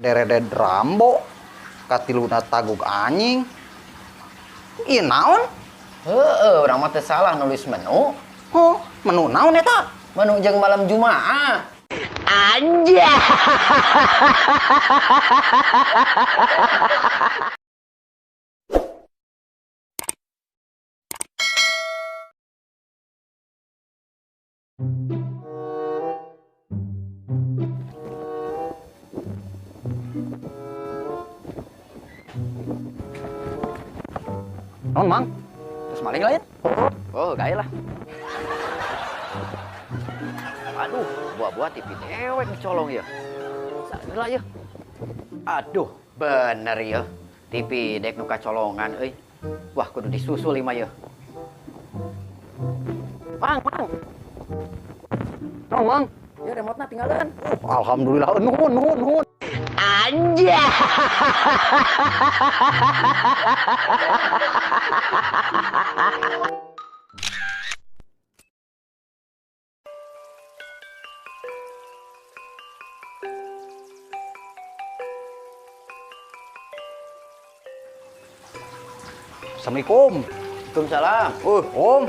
Deredet Rambo katiluna taguk anjing. Ieu naon? Heeh, urang mah teu salah nulis menu. Oh, menu naon eta? Menu jeung malam Jumaah. Anjay. Naon, Mang? Terus maling lain? Oh, gaya lah. Aduh, buah-buah tipi dewek colong ya. Salah ya. Aduh, bener ya. Tipi dek nuka colongan euy. Wah, kudu disusul lima ya. Mang. Naon, Mang? Ya remote-na tinggalan. Alhamdulillah, nuhun. Anjay. Assalamualaikum. Waalaikumsalam. Om,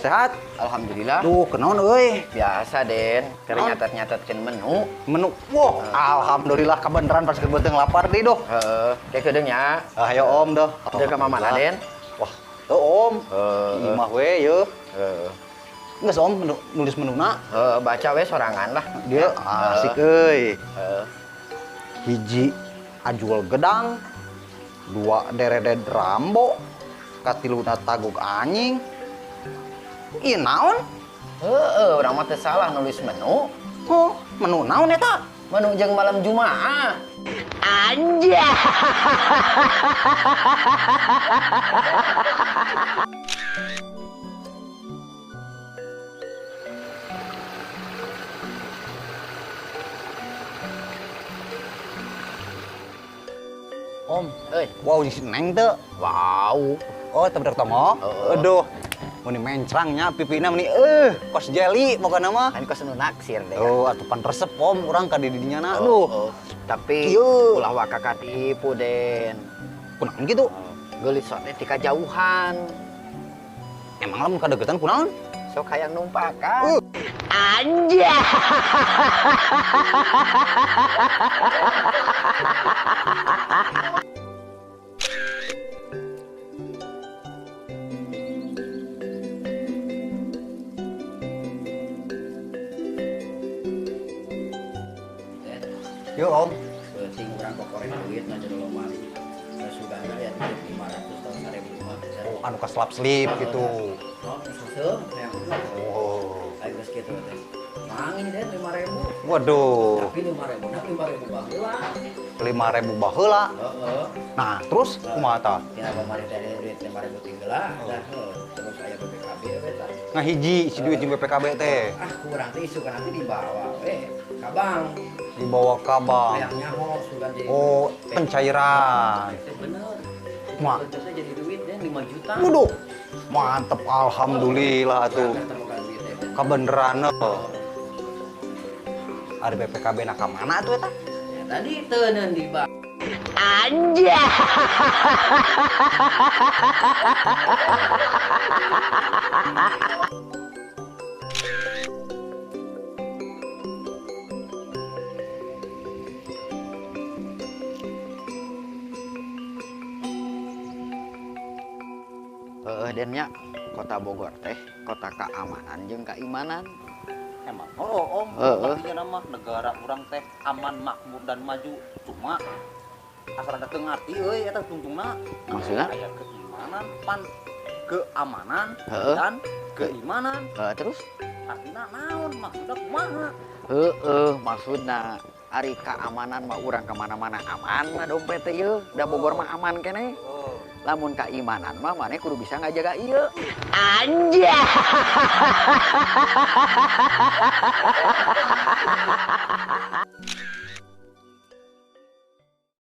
sehat? Alhamdulillah. Duh, kenaon euy? Biasa, Den. Keur nyatet-nyatetkeun menu. Menu. Wah, alhamdulillah kebeneran pas kebeuteng lapar deui doh. Heeh, kayak kedeung nya. Ayo Om doh. Teu ka mamana, Den? Wah, tuh Om. Imah we yeuh. Heeh. Geus Om nulis menuna. Baca we sorangan lah. Dia asik euy. Heeh. Hiji ajul gedang, 2 deredet Rambo, katiluna taguk anjing. Ieu naon? Heeh, urang mah teu salah nulis menu. Oh, menu naon eta? Menu jeung malam Jumaah. Anjay. Om, wow di Neng teu. Wow. Oh, teu bener tomo. Aduh. Mun mencrangnya pipina meni kos jeli pokona mah. Kan kos nu naksir deh. Oh, atupan resep Om, urang ka di dinya na. Aduh. Tapi Ieu. ulah waka katipu, Den. Kunaon gitu? Geulis sote ti kajauhan. Emang lamun kadegetan kunaon? Sok hayang numpakan. Anjay. Yo Om. Penting urang kokoren duit na jero lomari. Sugana ya 500 tahun 1000 mah. Oh, anu kaslap slip gitu. Oh, susul yang Oh. ayo geus kitu teh. Mang ini Den 5.000. Waduh, Tapi 5.000 na 5.000 baheula. 5.000 baheula. Heeh. Nah, terus kumaha tah? Tina kemarin dari duit 5.000 tinggal dah terus aya BPKB we tah. Ngahiji si duit jeung BPKB teh. Kurang teh isu kan nanti dibawa we ka bank. Dibawa ka bank. Yang nyaho sugan jadi. Oh, pencairan. Bener. Mak. Terusnya jadi duit dan 5 juta. Waduh. Mantep alhamdulillah tuh. Kabeneran ada BPKB na ka mana tuh eta? Ya, tadi teuneun di bank. Anjay. Den nya Kota Bogor teh kota keamanan jeung keimanan. Emang Om, artinya nama negara urang teh aman, makmur dan maju. Cuma asal ada teu ngarti euy eta tungtungna. Maksudna Aya keimanan, keamanan dan keimanan. Terus Artinya naon maksudna kumaha? maksudna ari keamanan mah urang kemana-mana aman na dompet teh ieu. Da Bogor mah aman keneh. Lamun keimanan mah maneh kudu bisa ngajaga ieu. Anjay.